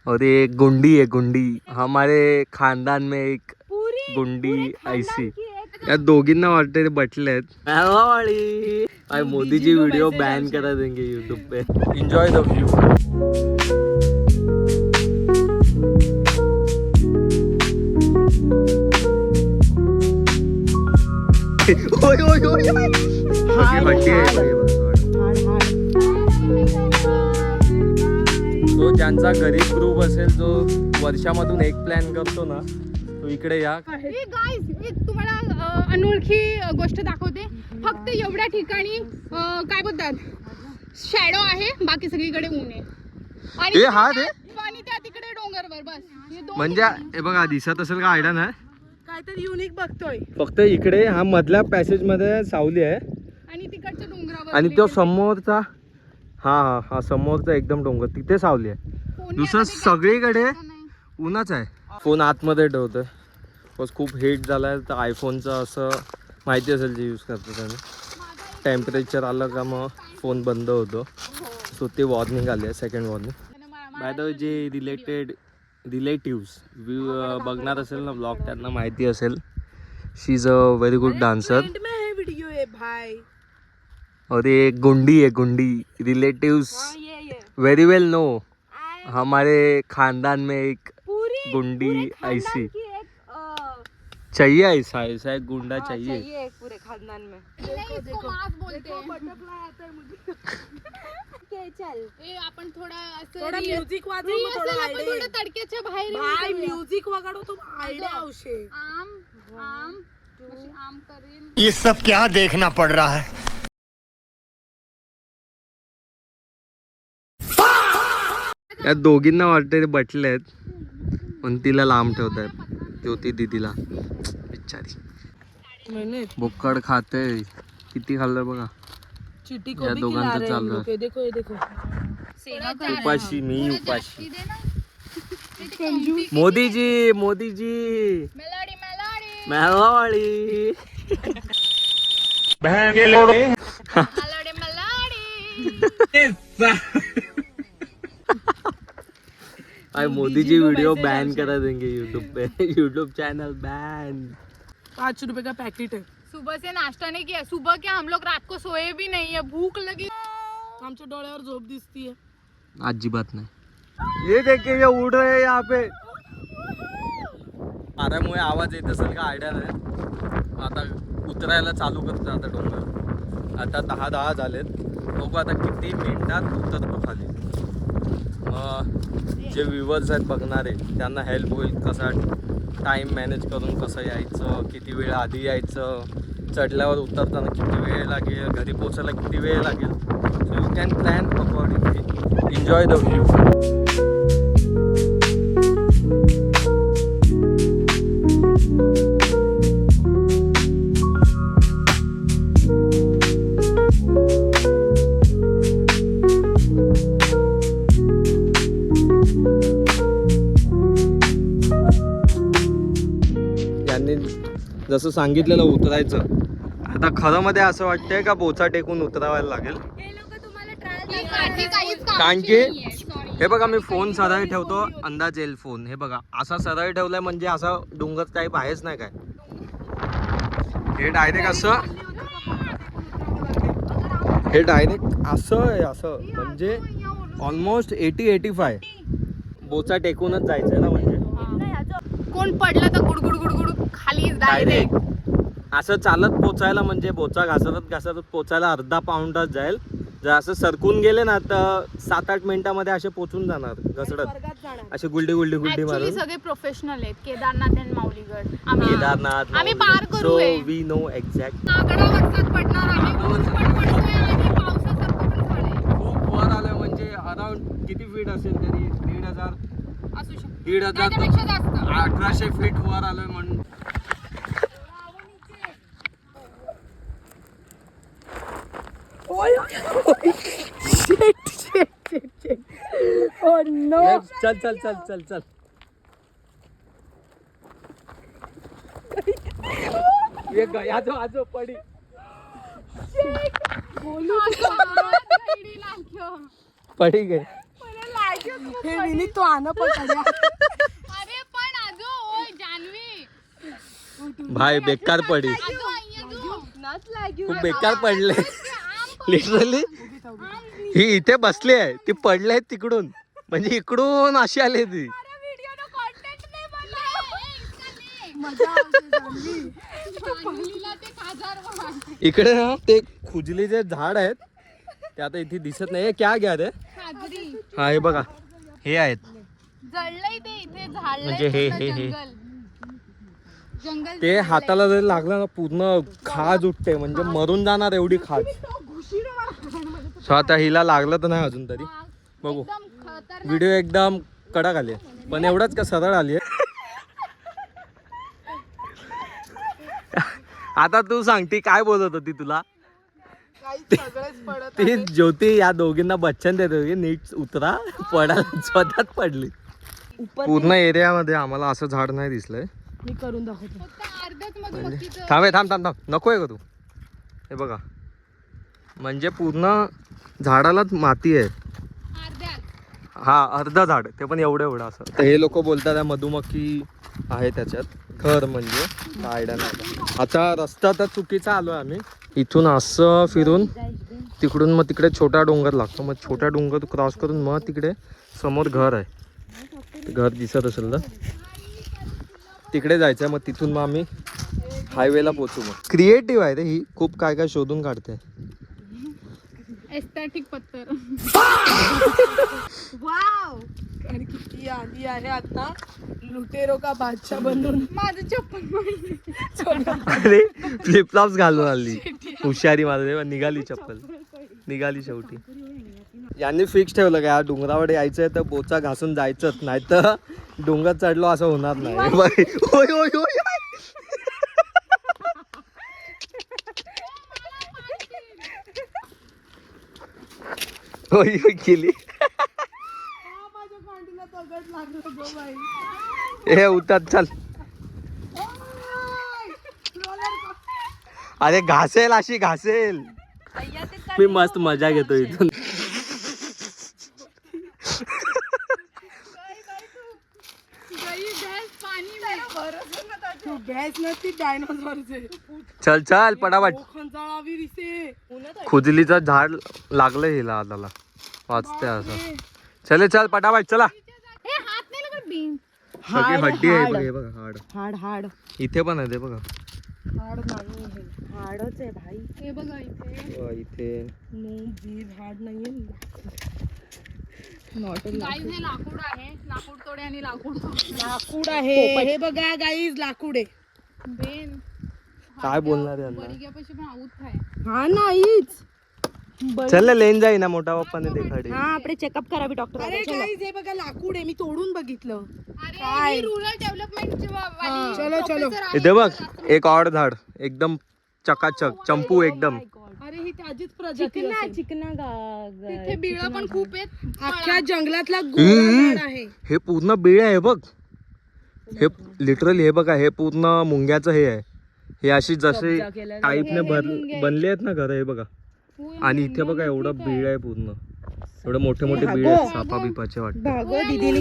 और ये गुंडी है, गुंडी हमारे खानदान में एक गुंडी ऐसी या दोघींना वाटते ते बटले आहेत। मोदीजी व्हिडिओ बॅन करा देंगे YouTube pay. Enjoy the view. ओय ओय ओय तो ज्यांचा गरीब ग्रुप असेल जो वर्षामधून एक प्लॅन करतो ना तो इकडे या। तुम्हाला अनोळखी गोष्ट दाखवते। फक्त एवढ्या ठिकाणी काय बोलतात शॅडो आहे, बाकी सगळीकडे ऊन आहे आणि त्या तिकडे डोंगरवर बस। म्हणजे हे बघा दिसत असेल का आयडिया ना, काहीतरी युनिक बघतोय। फक्त इकडे हा मधल्या पॅसेज मध्ये सावली आहे आणि तिकडच्या डोंगरावर आणि तो समोरचा हा समोरचा एकदम डोंगर तिथे सावली आहे। दुसरं सगळीकडे उन्हाच आहे। फोन आतमध्ये ठेवतोय बस। खूप हीट झालाय तर आयफोनचं असं माहिती असेल जे यूज करतो त्याने, टेम्परेचर आलं का मग फोन बंद होतो। सो ते वॉर्निंग आली आहे, second warning. By the way जे रिलेटिव्स बघणार असेल ना ब्लॉग त्यांना माहिती असेल, she is a very good dancer. और ये गुंडी है, गुंडी रिलेटिव्स वेरी वेल नो। हमारे खानदान में एक गुंडी ऐसी चाहिए, ऐसा ऐसा एक गुंडा चाहिए पूरे खानदान में। आपण थोडा म्युझिक वाजवू, थोडं तडक्याच्या बाहेर भाई म्युझिक वगाडो तो आयडिया आवशे। आम करेन। ये सब क्या देखना पड़ रहा है। या दोघींना वाटते ते बटले आहेत पण तिला लांब ठेवत आहेत, ज्योती दीदीला बिचारी बोकड खाते। किती खाल्लं बघा या दोघांचं चाललं। उपाशी मी उपाशी। मोदीजी मोदीजी मेलाडी आई मोदीजी वीडियो बैन करा देंगे यूट्यूब पे। YouTube channel ban. 5 रुपए का पैकेट है। सुबह से नाश्ता नहीं किया। सुबह के हम लोग रात को सोए भी नहीं है, भूख लगी। आमच्या डोळ्यावर झोप दिसती है। अजिबात नाही। ये देखिए ये उड़ रहे हैं यहाँ पे। वाऱ्यामुळे आवाज येत असेल का आयडिया नाही। आता उतरायला चालू करतो आता डोंगर। आता 10 झालेत। बघू आता किती मिनिटात उतरतो खाली। जे व्ह्यूवर्स आहेत बघणारे त्यांना हेल्प होईल कसा टाईम मॅनेज करून कसं यायचं, किती वेळ आधी यायचं, चढल्यावर उतरताना किती वेळ लागेल, घरी पोचायला किती वेळ लागेल। So you can plan accordingly. Enjoy the view. जसं सांगितलेलं उतरायचं, आता खरं मध्ये असं वाटतंय का बोचा टेकून उतरावायला लागेल। कारण की हे बघा मी फोन सरळ ठेवतो अंदाज येईल फोन। हे बघा असा सरळ ठेवलाय म्हणजे असा डोंगर टाईप आहेच नाही काय, हे डायरेक्ट असं, हे डायरेक्ट असं आहे असं म्हणजे ऑलमोस्ट 80-85 बोचा टेकूनच जायचंय ना। म्हणजे कोण पडलं तर गुडगुड गुडगुड खाली डायरेक्ट असं चालत पोचायला म्हणजे बोचा घासत पोचायला अर्धा पाऊंडच जाईल। जर असं सरकून गेले ना तर 7-8 मिनिटांमध्ये असे पोचून जाणार घसडत, असे गुल्डी मारून। सगळे प्रोफेशनल आहेत केदारनाथ आणि माऊलीगड। केदारनाथ आम्ही पार करू। So we know exact. वरसात पडणार आहे, ऊन पण पडतोय आणि पावसासारखं पण झालंय। खूप वर आलं म्हणजे अराउंड किती फीट असेल तरी 1,500 असू शकतो, 1,500 त्याच्यापेक्षा जास्त 1800 फीट वर आलोय म्हणून। चल चल चल चल चल। ये गया जो आजो पड़ी। पड़ी गई। हे विनीत तो आण पण काढ्या. अरे पण आजो ओय जान्हवी भाई बेकार पडी आजो आजो खूप बेकार पडले लिटरली. ही इथे बसली आहे ती पडले आहेत तिकडून म्हणजे इकडून अशी आली ती. इकडे ना ते खुजलीचे झाड आहेत ते आता इथे दिसत नाही. क्या घ्या रे हा हे बघा हे आहेत जळलंय ते इथे झाड म्हणजे हे जंगल ते हाताला जरी लागलं ना पूर्ण खाज उठते म्हणजे मरून जाणार एवढी खाज. सो आता हिला लागलं तर नाही अजून तरी बघू. व्हिडिओ एकदम कडक आली पण एवढंच का सरळ आली आता तू सांग ती काय बोलत होती तुला. ती ज्योती या दोघींना बच्चन देत होती नीट उतरा पडायला स्वतःच पडली. पूर्ण एरियामध्ये आम्हाला असं झाड नाही दिसलंय. मी करून दाखवतो. अर्धच मधुमक्कीचं थांब थांब थांब थांब नकोय का तू. हे बघा म्हणजे पूर्ण झाडालाच माती आहे. अर्ध्यात हा अर्ध झाड ते पण एवढं असं. तर हे लोक बोलतात मधुमक्खी आहे त्याच्यात खर म्हणजे आयडिया नाही. आता रस्ता तर चुकीचा आलोय आम्ही. इथून असं फिरून तिकडून मग तिकडे छोटा डोंगर लागतो मग छोटा डोंगर क्रॉस करून मग तिकडे समोर घर आहे. घर दिसत असेल तर तिकडे जायचं आहे. मग तिथून मग आम्ही हायवेला पोचू. मग क्रिएटिव्ह आहे रे ही खूप काय काय शोधून काढते. एस्थेटिक पत्तर वाव आणि किती आली आहे आता लुटेरो का बादशाह बनून. माझं चप्पल अरे फ्लिपफ्लॉप्स घालून आली हुशारी माझं निघाली चप्पल निघाली शेवटी. यांनी फिक्स ठेवलं का या डोंगरावर यायचंय तर बोचा घासून जायचंच नाही तर डोंगर चढलो असं होणार नाही. होय होय होय होय होय केली. माझ्या कांडीला दगड लागलो गो बाई. हे उतर चल. अरे घासेल अशी घासेल. मी मस्त मजा घेतो इथून. तू गॅस नसती डायनोसॉरचे. चल चल पटापट. खंजाळावी रिसे. खुजलीचं झाड लागलं हिला हाताला वाचते असं. चले चल पटापट चला. हे हात नाही लागत बीन. सगळी हड्डी आहे बघ. हे बघा हाड हाड हाड इथे पण आहे ते बघा. हाड नाही हे हाडच आहे भाई. हे बघा इथे इथे नो जीव हाड नाहीये. गाईज हे लाकूड आहे. लाकूड तोडे आणि लाकूड लाकूड आहे हे बघा गाईज लाकूड आहे. बेन काय बोलणार यांना. बरिग्यापाशी पण आऊत आहे. हा नाहीच. चल लेन जाई ना मोठा पप्पाने देखाडी. हा आपले चेकअप करावी डॉक्टर. अरे गाईज हे बघा लाकूड आहे मी तोडून बघितलं. अरे ही रूरल डेव्हलपमेंटची वाली चलो चलो. professor आहे. इथे बघ एक ऑड झाड एकदम चकाचक चंपू एकदम. अरे ही त्याचीच प्रजाती असेल. चिकना तिथे बिळं पण खूप आहेत. अख्ख्या जंगलातला गोळा झाड आहे. हे पूर्ण बिळ आहे बघ. हे लिटरली हे बघा हे पूर्ण मुंग्याचं हे आहे. हे अशी जसे टाईपने बनले आहेत ना घर हे बघा. आणि इथे बघा एवढं बीळ आहे पूर्ण. एवढे मोठे मोठे बीळ आहेत सापा बिपाचे वाटतं. भागो दीदीने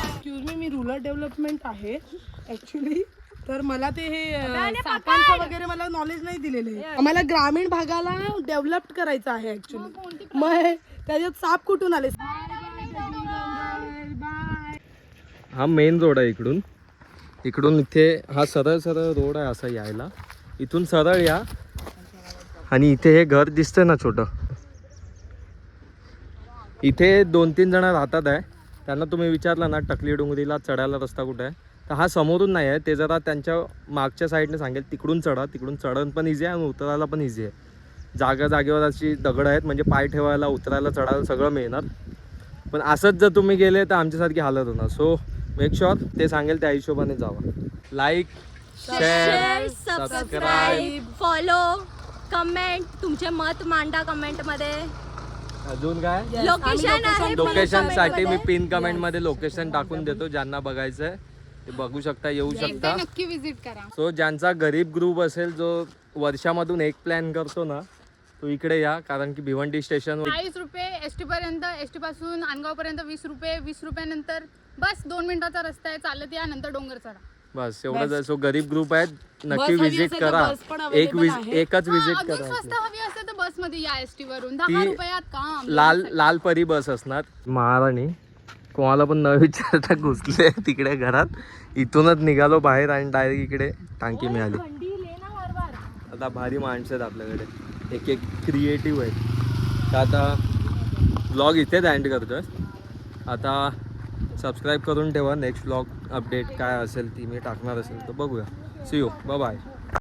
एक्सक्यूज मी रूरल डेव्हलपमेंट आहे ऍक्च्युली. तर मला ते हे सापांचं वगैरे मला नॉलेज नाही दिलेलं आहे. आम्हाला ग्रामीण भागाला डेव्हलप करायचं आहे ऍक्च्युली. मग त्याच्यात साप कुठून आले. हा मेन रोड आहे इकडून. इकडून इथे हा सरळ सरळ रोड आहे असा यायला. इथून सरळ या आणि इथे हे घर दिसतंय ना छोटं. इथे 2-3 जण राहतात आहे. त्यांना तुम्ही विचारलं ना टकली डोंगरीला चढायला रस्ता कुठे आहे तर हा समोरून नाही आहे. ते जरा त्यांच्या मागच्या साईडने सांगेल तिकडून चढा. तिकडून चढण पण इझी आहे आणि उतरायला पण इझी आहे. जागा जागेवर अशी दगड आहेत म्हणजे पाय ठेवायला उतरायला चढायला सगळं मिळणार. पण असंच जर तुम्ही गेले तर आमच्यासारखी हालत होणार. सो मेक शुअर ते सांगेल त्या हिशोबाने जावा. Like share subscribe follow comment तुमचे मत मांडा कमेंट मध्ये. अजून काय लोकेशन आहे लोकेशन साठी मी पिन कमेंट मध्ये लोकेशन टाकून देतो. ज्यांना बघायचंय ते बघू शकता येऊ एकदा शकता. नक्की विजिट करा. सो ज्यांचा गरीब ग्रुप असेल जो वर्षामधून एक प्लॅन करतो ना तो इकडे या, कारण की भिवंडी स्टेशन 40 रुपये एसटी पर्यंत, एसटी पासून अनगाव पर्यंत 20 रुपये, 20 रुपयानंतर बस 2 मिनिटाचा रस्ता आहे, चालत या, नंतर डोंगर चढा. बस एवढं. सो गरीब ग्रुप आहेत, नक्की बस हवी विजिट असेल तर करा. बस पण available आहे. एकच विजिट अजून करा. स्वस्त हवी असेल तर बस मध्ये या, एसटी वरून ती 10 रुपयात काम. लाल परी बस असणार. महाराणी कोणाला पण न विचारता घुसले तिकडे घरात. इथूनच निघालो बाहेर आणि डायरेक्ट इकडे टांकी मिळाली. आता भारी माणसं आहेत आपल्याकडे, एक क्रिएटिव्ह आहेत. तर आता ब्लॉग इथेच एंड करतोय. आता सबस्क्राईब करून ठेवा. नेक्स्ट ब्लॉग अपडेट काय असेल ती मी टाकणार असेल तर बघूया. See you, bye bye.